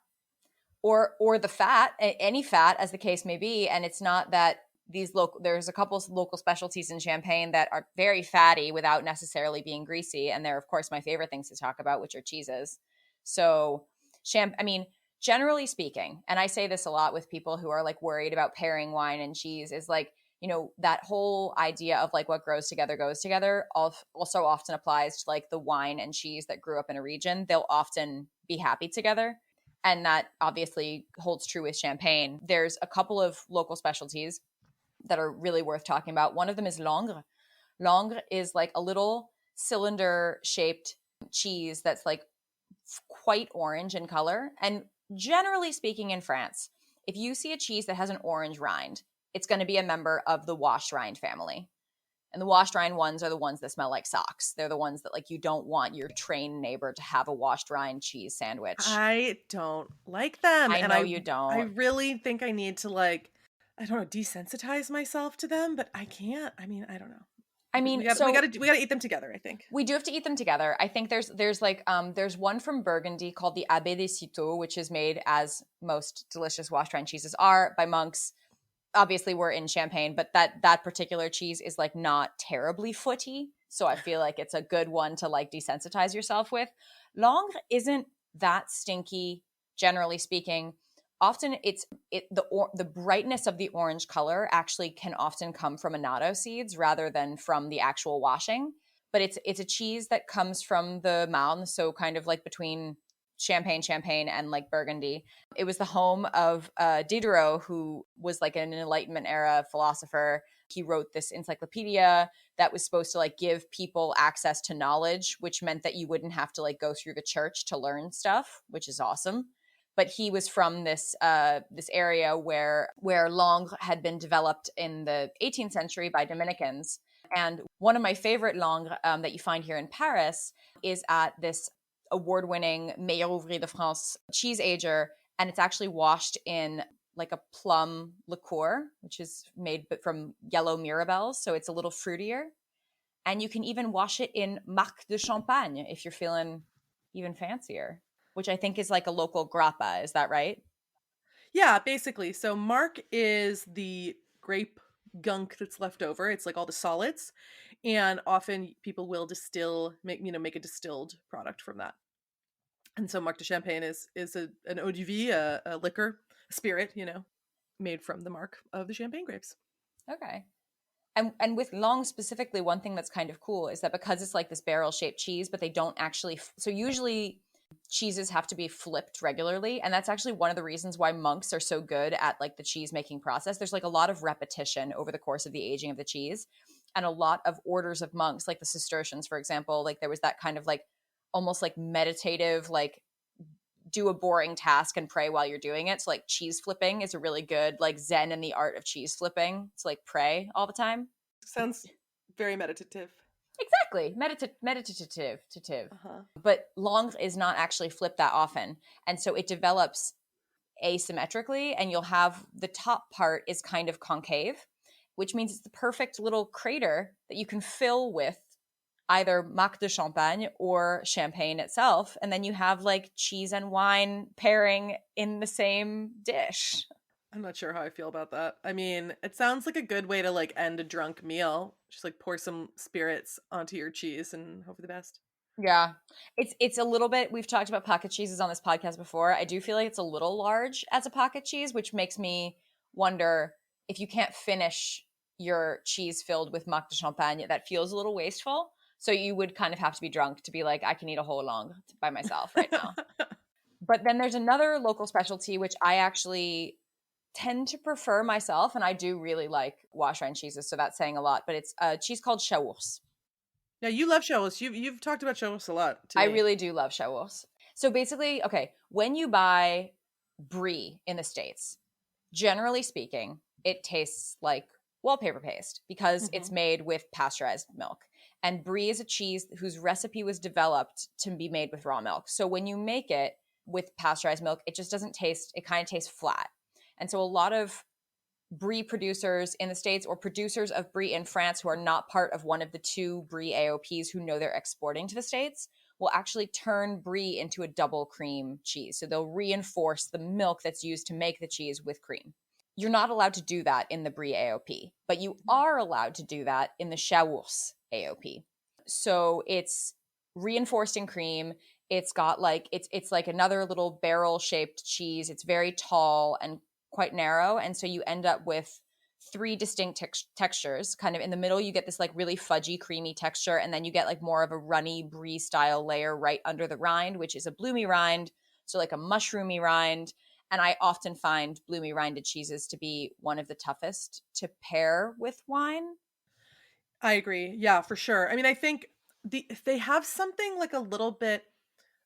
Or the fat, any fat as the case may be. And it's not that there's a couple local specialties in Champagne that are very fatty without necessarily being greasy. And they're, of course, my favorite things to talk about, which are cheeses. So generally speaking, and I say this a lot with people who are like worried about pairing wine and cheese, is like, that whole idea of like what grows together goes together also often applies to like the wine and cheese that grew up in a region. They'll often be happy together. And that obviously holds true with champagne. There's a couple of local specialties that are really worth talking about. One of them is Langres. Langres is like a little cylinder-shaped cheese that's like quite orange in color. And generally speaking in France, if you see a cheese that has an orange rind, it's going to be a member of the washed rind family. And the washed rind ones are the ones that smell like socks. They're the ones that like you don't want your trained neighbor to have a washed rind cheese sandwich. I don't like them. I know you don't. I really think I need to like, I don't know, desensitize myself to them, but I can't. I mean, I don't know. I mean, we gotta eat them together, I think. We do have to eat them together. I think there's one from Burgundy called the Abbé des Citeaux, which is made, as most delicious washed rind cheeses are, by monks. Obviously we're in Champagne, but that particular cheese is like not terribly footy. So I feel like it's a good one to like desensitize yourself with. Langres isn't that stinky, generally speaking. Often the brightness of the orange color actually can often come from annatto seeds rather than from the actual washing. But it's a cheese that comes from the Marne, so kind of like between Champagne and like Burgundy. It was the home of Diderot, who was like an Enlightenment era philosopher. He wrote this encyclopedia that was supposed to like give people access to knowledge, which meant that you wouldn't have to like go through the church to learn stuff, which is awesome. But he was from this area where Langres had been developed in the 18th century by Dominicans. And one of my favorite Langres that you find here in Paris is at this award-winning Meilleur Ouvrier de France cheese ager, and it's actually washed in like a plum liqueur, which is made from yellow mirabelles, so it's a little fruitier. And you can even wash it in Marc de Champagne if you're feeling even fancier, which I think is like a local grappa. Is that right? Yeah, basically. So Marc is the grape gunk that's left over. It's like all the solids, and often people will make a distilled product from that. And so Marc de Champagne is an eau de vie, a liquor, a spirit, made from the marc of the champagne grapes. Okay. And with Long specifically, one thing that's kind of cool is that because it's like this barrel shaped cheese, but they don't actually. So usually cheeses have to be flipped regularly. And that's actually one of the reasons why monks are so good at like the cheese making process. There's like a lot of repetition over the course of the aging of the cheese. And a lot of orders of monks, like the Cistercians, for example, like there was that kind of like almost like meditative, like do a boring task and pray while you're doing it. So like cheese flipping is a really good like Zen in the art of cheese flipping. It's like pray all the time. Sounds very meditative. Exactly. Meditative. Uh-huh. But Long is not actually flipped that often. And so it develops asymmetrically, and you'll have the top part is kind of concave, which means it's the perfect little crater that you can fill with either Marc de Champagne or champagne itself. And then you have like cheese and wine pairing in the same dish. I'm not sure how I feel about that. I mean, it sounds like a good way to like end a drunk meal. Just like pour some spirits onto your cheese and hope for the best. Yeah. It's a little bit, we've talked about pocket cheeses on this podcast before. I do feel like it's a little large as a pocket cheese, which makes me wonder if you can't finish your cheese filled with Marc de Champagne, that feels a little wasteful. So you would kind of have to be drunk to be like, I can eat a whole Long by myself right now. But then there's another local specialty, which I actually tend to prefer myself. And I do really like wash rind cheeses. So that's saying a lot, but it's a cheese called Chaours. Yeah, you love Chaours. You've talked about Chaours a lot to I me. really do love Chaours. So basically, okay, when you buy brie in the States, generally speaking, it tastes like wallpaper paste because it's made with pasteurized milk. And brie is a cheese whose recipe was developed to be made with raw milk. So when you make it with pasteurized milk, it just doesn't taste, it kind of tastes flat. And so a lot of brie producers in the States or producers of brie in France who are not part of one of the two brie AOPs who know they're exporting to the States will actually turn brie into a double cream cheese. So they'll reinforce the milk that's used to make the cheese with cream. You're not allowed to do that in the brie AOP, but you are allowed to do that in the Chaours AOP. So it's reinforced in cream. It's got like it's like another little barrel shaped cheese. It's very tall and quite narrow, and so you end up with three distinct textures. Kind of in the middle you get this like really fudgy creamy texture, and then you get like more of a runny brie style layer right under the rind, which is a bloomy rind, so like a mushroomy rind. And I often find bloomy rinded cheeses to be one of the toughest to pair with wine. I agree. Yeah, for sure. I mean, I think they have something like a little bit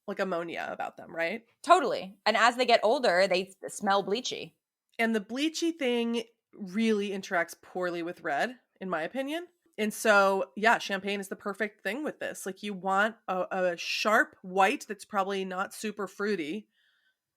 like ammonia about them, right? Totally. And as they get older, they smell bleachy. And the bleachy thing really interacts poorly with red, in my opinion. And so, yeah, champagne is the perfect thing with this. Like, you want a sharp white that's probably not super fruity.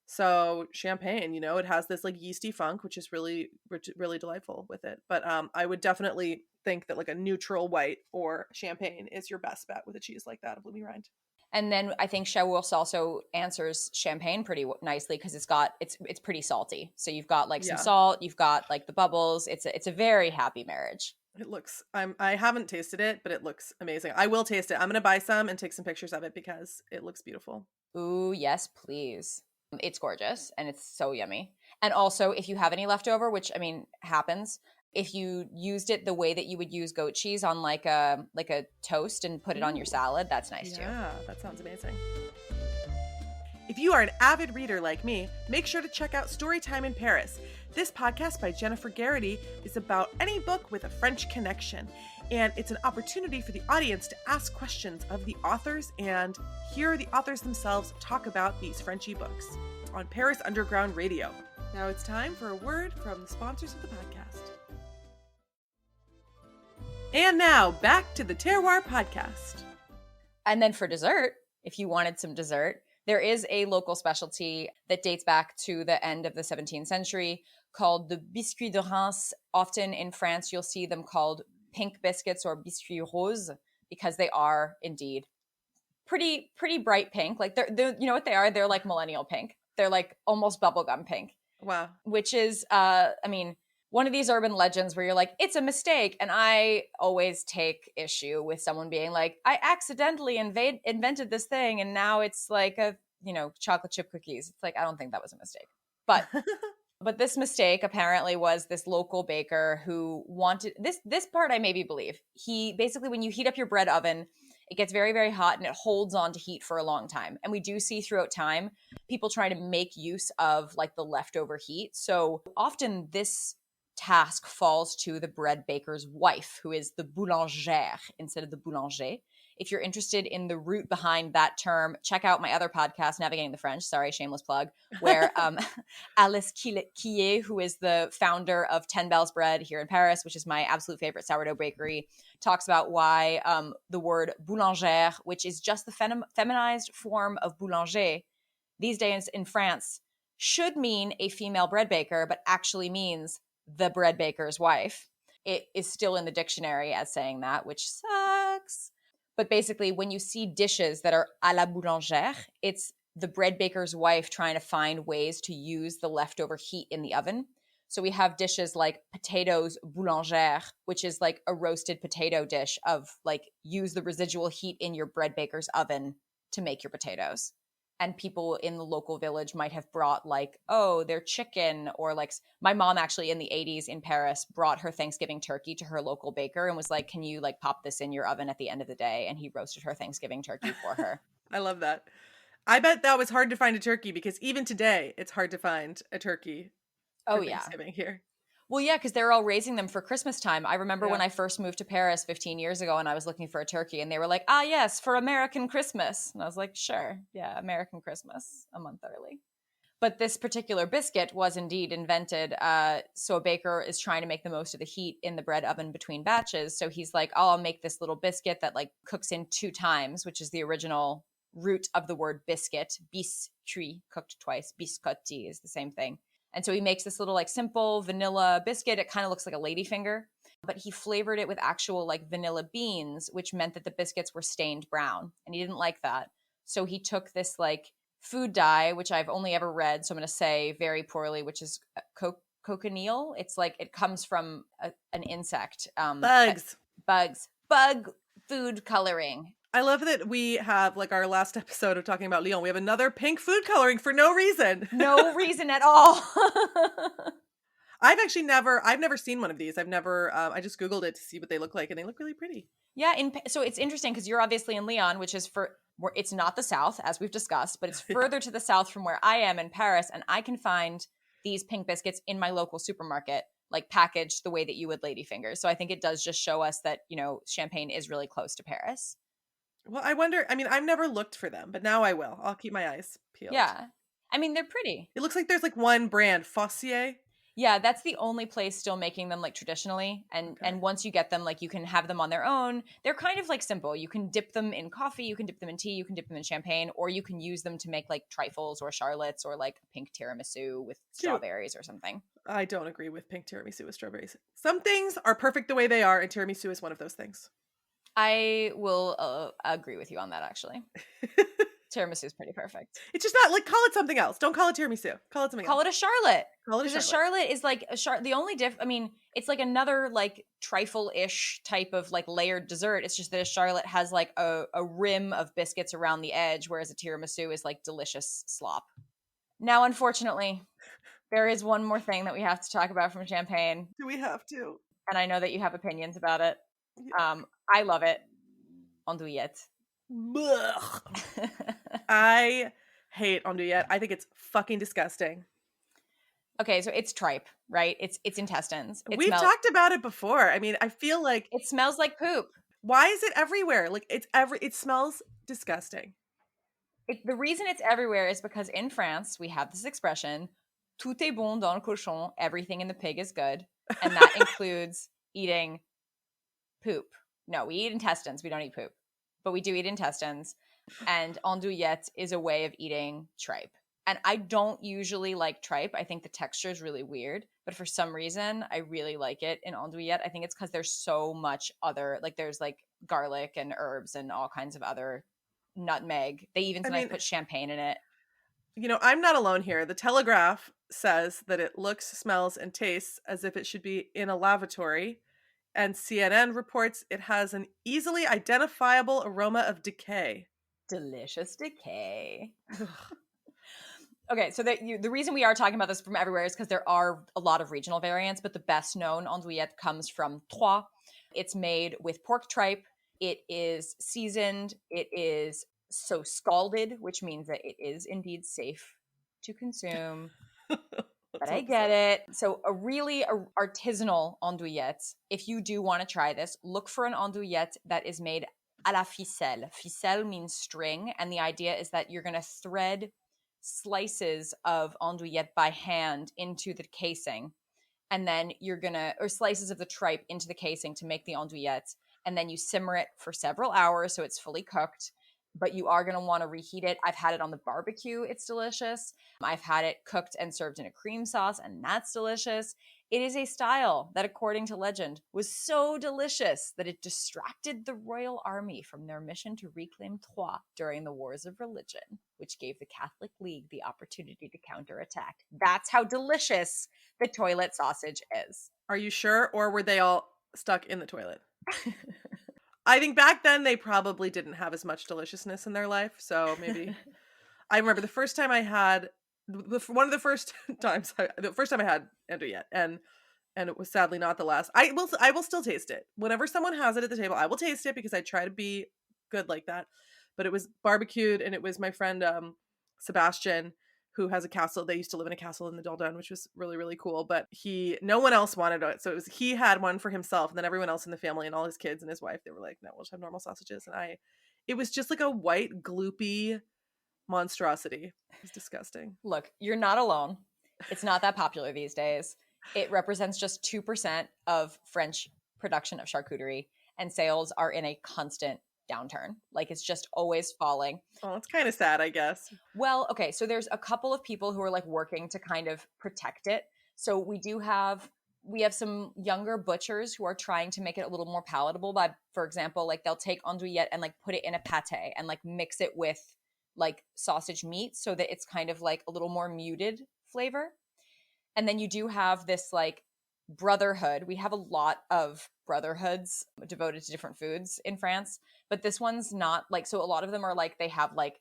So champagne, it has this like yeasty funk, which is really, really delightful with it. But I would definitely think that like a neutral white or champagne is your best bet with a cheese like that, a bloomy rind. And then I think Chaours also answers champagne pretty nicely because it's pretty salty. So you've got like some salt, you've got like the bubbles. It's a very happy marriage. It looks, I haven't tasted it, but it looks amazing. I will taste it. I'm going to buy some and take some pictures of it because it looks beautiful. Ooh, yes, please. It's gorgeous and it's so yummy. And also, if you have any leftover, which I mean happens, if you used it the way that you would use goat cheese on like a toast and put it on your salad, that's nice too. Yeah, that sounds amazing. If you are an avid reader like me, make sure to check out Storytime in Paris. This podcast by Jennifer Garrity is about any book with a French connection. And it's an opportunity for the audience to ask questions of the authors and hear the authors themselves talk about these Frenchy books on Paris Underground Radio. Now it's time for a word from the sponsors of the podcast. And now, back to the Terroir podcast. And then for dessert, if you wanted some dessert, there is a local specialty that dates back to the end of the 17th century called the biscuits de Reims. Often in France, you'll see them called pink biscuits or biscuits roses because they are indeed pretty bright pink. Like they're you know what they are? They're like millennial pink. They're like almost bubblegum pink. Wow. Which is, one of these urban legends where you're like, it's a mistake. And I always take issue with someone being like, I accidentally invented this thing and now it's like a, chocolate chip cookies. It's like, I don't think that was a mistake. But this mistake apparently was this local baker who wanted this part I maybe believe. He basically, when you heat up your bread oven, it gets very, very hot and it holds on to heat for a long time. And we do see throughout time people trying to make use of like the leftover heat. So often this task falls to the bread baker's wife, who is the boulangère instead of the boulanger. If you're interested in the root behind that term, check out my other podcast, Navigating the French. Sorry, shameless plug, where Alice Quillet, who is the founder of 10 Bells Bread here in Paris, which is my absolute favorite sourdough bakery, talks about why the word boulangère, which is just the feminized form of boulanger, these days in France, should mean a female bread baker, but actually means the bread baker's wife. It is still in the dictionary as saying that, which sucks. But basically, when you see dishes that are à la boulangère, it's the bread baker's wife trying to find ways to use the leftover heat in the oven. So we have dishes like potatoes boulangère, which is like a roasted potato dish of like use the residual heat in your bread baker's oven to make your potatoes. And people in the local village might have brought like, oh, their chicken, or like my mom actually in the 80s in Paris brought her Thanksgiving turkey to her local baker and was like, can you like pop this in your oven at the end of the day? And he roasted her Thanksgiving turkey for her. I love that. I bet that was hard to find a turkey because even today it's hard to find a turkey for Thanksgiving here. Well, yeah, because they're all raising them for Christmas time. I remember when I first moved to Paris 15 years ago and I was looking for a turkey and they were like, ah, yes, for American Christmas. And I was like, sure, yeah, American Christmas, a month early. But this particular biscuit was indeed invented. So a baker is trying to make the most of the heat in the bread oven between batches. So he's like, oh, I'll make this little biscuit that like cooks in 2 times, which is the original root of the word biscuit. Biscuit, cooked twice. Biscotti is the same thing. And so he makes this little like simple vanilla biscuit. It kind of looks like a ladyfinger, but he flavored it with actual like vanilla beans, which meant that the biscuits were stained brown. And he didn't like that. So he took this like food dye, which I've only ever read, so I'm going to say very poorly, which is cochineal. It's like it comes from an insect. Bugs. Bug food coloring. I love that we have, like our last episode of talking about Lyon, we have another pink food coloring for no reason. No reason at all. I've never seen one of these. I just Googled it to see what they look like and they look really pretty. Yeah. So it's interesting because you're obviously in Lyon, which is it's not the South, as we've discussed, but it's further to the South from where I am in Paris. And I can find these pink biscuits in my local supermarket, like packaged the way that you would ladyfingers. So I think it does just show us that, Champagne is really close to Paris. Well, I wonder, I've never looked for them, but now I will. I'll keep my eyes peeled. Yeah. They're pretty. It looks like there's like one brand, Fossier. Yeah, that's the only place still making them like traditionally. And once you get them, like you can have them on their own. They're kind of like simple. You can dip them in coffee, you can dip them in tea, you can dip them in champagne, or you can use them to make like trifles or charlottes or like pink tiramisu with strawberries or something. I don't agree with pink tiramisu with strawberries. Some things are perfect the way they are, and tiramisu is one of those things. I will agree with you on that, actually. Tiramisu is pretty perfect. It's just not, like, call it something else. Don't call it tiramisu. Call it something else. Call it a charlotte. Because a charlotte is like the only it's like another like trifle-ish type of like layered dessert. It's just that a charlotte has like a rim of biscuits around the edge, whereas a tiramisu is like delicious slop. Now, unfortunately, there is one more thing that we have to talk about from Champagne. Do we have to? And I know that you have opinions about it. Yeah. I love it. Andouillette. I hate andouillette. I think it's fucking disgusting. Okay, so it's tripe, right? It's intestines. We've talked about it before. I feel like it smells like poop. Why is it everywhere? Like it smells disgusting. The reason it's everywhere is because in France we have this expression, tout est bon dans le cochon, everything in the pig is good, and that includes eating poop. No, we eat intestines. We don't eat poop, but we do eat intestines. And andouillette is a way of eating tripe. And I don't usually like tripe. I think the texture is really weird, but for some reason, I really like it in andouillette. I think it's because there's so much other, like there's like garlic and herbs and all kinds of other nutmeg. They even sometimes put champagne in it. I'm not alone here. The Telegraph says that it looks, smells, and tastes as if it should be in a lavatory, and CNN reports it has an easily identifiable aroma of decay. Delicious decay. Ugh. Okay, so the reason we are talking about this from everywhere is because there are a lot of regional variants, but the best known andouillette comes from Troyes. It's made with pork tripe. It is seasoned. It is so scalded, which means that it is indeed safe to consume. But Let's I hope get so. it. So a artisanal andouillette. If you do want to try this, look for an andouillette that is made à la ficelle. Ficelle means string, and the idea is that you're going to thread slices of andouillette by hand into the casing, and then or slices of the tripe into the casing to make the andouillette, and then you simmer it for several hours so it's fully cooked. But you are going to want to reheat it. I've had it on the barbecue. It's delicious. I've had it cooked and served in a cream sauce, and that's delicious. It is a style that, according to legend, was so delicious that it distracted the royal army from their mission to reclaim Troyes during the Wars of Religion, which gave the Catholic League the opportunity to counterattack. That's how delicious the toilet sausage is. Are you sure? Or were they all stuck in the toilet? I think back then they probably didn't have as much deliciousness in their life. So maybe I remember the first time I had one of the first the first time I had andouillette, and it was sadly not the last. I will still taste it whenever someone has it at the table. I will taste it because I try to be good like that. But it was barbecued, and it was my friend Sebastian, who has a castle. They used to live in a castle in the Dordogne, which was really, really cool. But no one else wanted it. So he had one for himself, and then everyone else in the family and all his kids and his wife, they were like, no, we'll just have normal sausages. And it was just like a white, gloopy monstrosity. It was disgusting. Look, you're not alone. It's not that popular these days. It represents just 2% of French production of charcuterie, and sales are in a constant downturn. Like, it's just always falling. Oh, it's kind of sad, I guess. Well, okay, so there's a couple of people who are like working to kind of protect it. So we have some younger butchers who are trying to make it a little more palatable by, for example, like they'll take andouillette and like put it in a pate and like mix it with like sausage meat so that it's kind of like a little more muted flavor. And then you do have this like brotherhood. We have a lot of brotherhoods devoted to different foods in France, but this one's not like, so a lot of them are like, they have like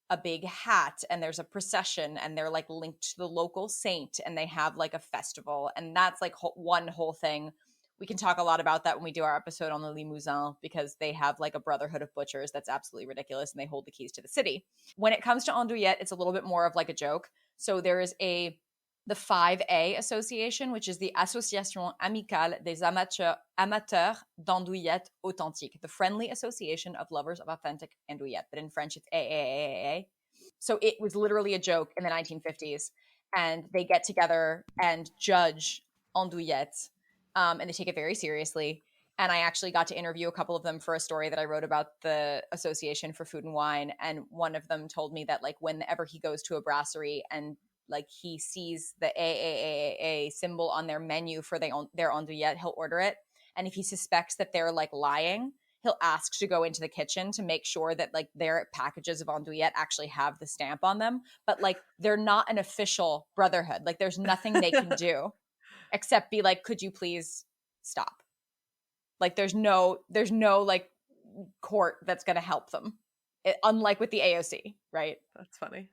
a big hat and there's a procession and they're like linked to the local saint and they have like a festival, and that's like one whole thing. We can talk a lot about that when we do our episode on the Limousin, because they have like a brotherhood of butchers that's absolutely ridiculous and they hold the keys to the city. When it comes to andouillette, it's a little bit more of like a joke. So there is the 5A Association, which is the Association Amicale des Amateurs d'Andouillettes Authentiques, the Friendly Association of Lovers of Authentic Andouillette. But in French, it's AAAA. So it was literally a joke in the 1950s. And they get together and judge andouillettes, and they take it very seriously. And I actually got to interview a couple of them for a story that I wrote about the Association for Food and Wine. And one of them told me that like whenever he goes to a brasserie and like he sees the AAAA symbol on their menu for their andouillette, he'll order it. And if he suspects that they're like lying, he'll ask to go into the kitchen to make sure that like their packages of andouillette actually have the stamp on them. But like they're not an official brotherhood. Like there's nothing they can do except be like, could you please stop? Like there's no like court that's going to help them. Unlike with the AOC, right? That's funny.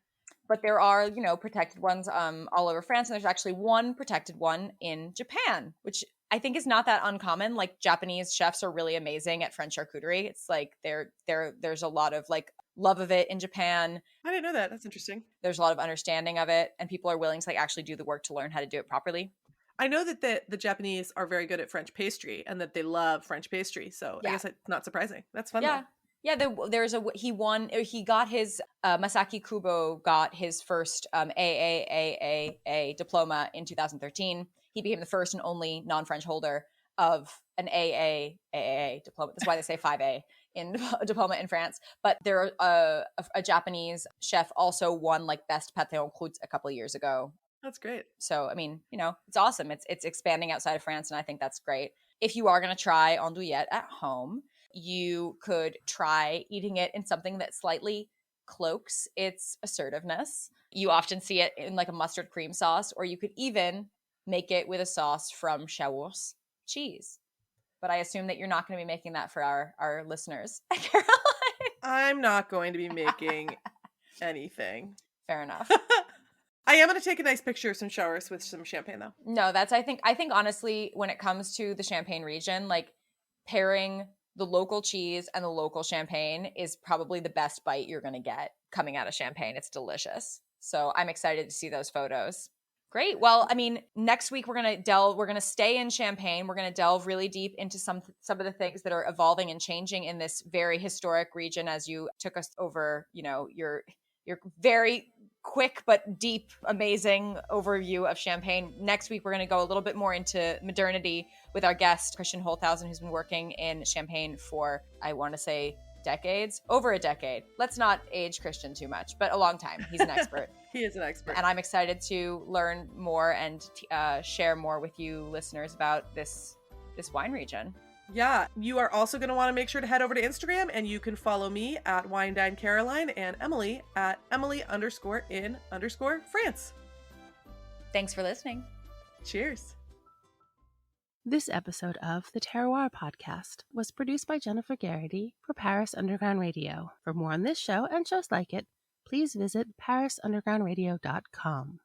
But there are, protected ones all over France. And there's actually one protected one in Japan, which I think is not that uncommon. Like Japanese chefs are really amazing at French charcuterie. It's like there's a lot of like love of it in Japan. I didn't know that. That's interesting. There's a lot of understanding of it, and people are willing to like actually do the work to learn how to do it properly. I know that the Japanese are very good at French pastry and that they love French pastry. So yeah. I guess it's not surprising. That's fun. Yeah. Though. Yeah, he got his, Masaki Kubo got his first AAAA diploma in 2013. He became the first and only non-French holder of an AAAA diploma. That's why they say 5A in diploma in France. But there a Japanese chef also won like best pâté en croûte a couple of years ago. That's great. So, I mean, it's awesome. It's expanding outside of France, and I think that's great. If you are going to try andouillette at home, you could try eating it in something that's slightly cloaks its assertiveness. You often see it in like a mustard cream sauce, or you could even make it with a sauce from Chaource cheese. But I assume that you're not going to be making that for our listeners, Caroline. I'm not going to be making anything. Fair enough. I am going to take a nice picture of some showers with some champagne, though. No, that's I think honestly, when it comes to the Champagne region, like pairing the local cheese and the local champagne is probably the best bite you're going to get coming out of Champagne. It's delicious. So I'm excited to see those photos. Great. Well, I mean, next week we're going to stay in Champagne. We're going to delve really deep into some of the things that are evolving and changing in this very historic region as you took us over, you know, your very quick but deep, amazing overview of Champagne. Next week, we're going to go a little bit more into modernity with our guest, Christian Holthausen, who's been working in Champagne for, I want to say, decades, over a decade. Let's not age Christian too much, but a long time. He's an expert. He is an expert. And I'm excited to learn more and share more with you listeners about this wine region. Yeah, you are also going to want to make sure to head over to Instagram, and you can follow me at WineDineCaroline and Emily at Emily_in_France. Thanks for listening. Cheers. This episode of the Terroir podcast was produced by Jennifer Garrity for Paris Underground Radio. For more on this show and shows like it, please visit parisundergroundradio.com.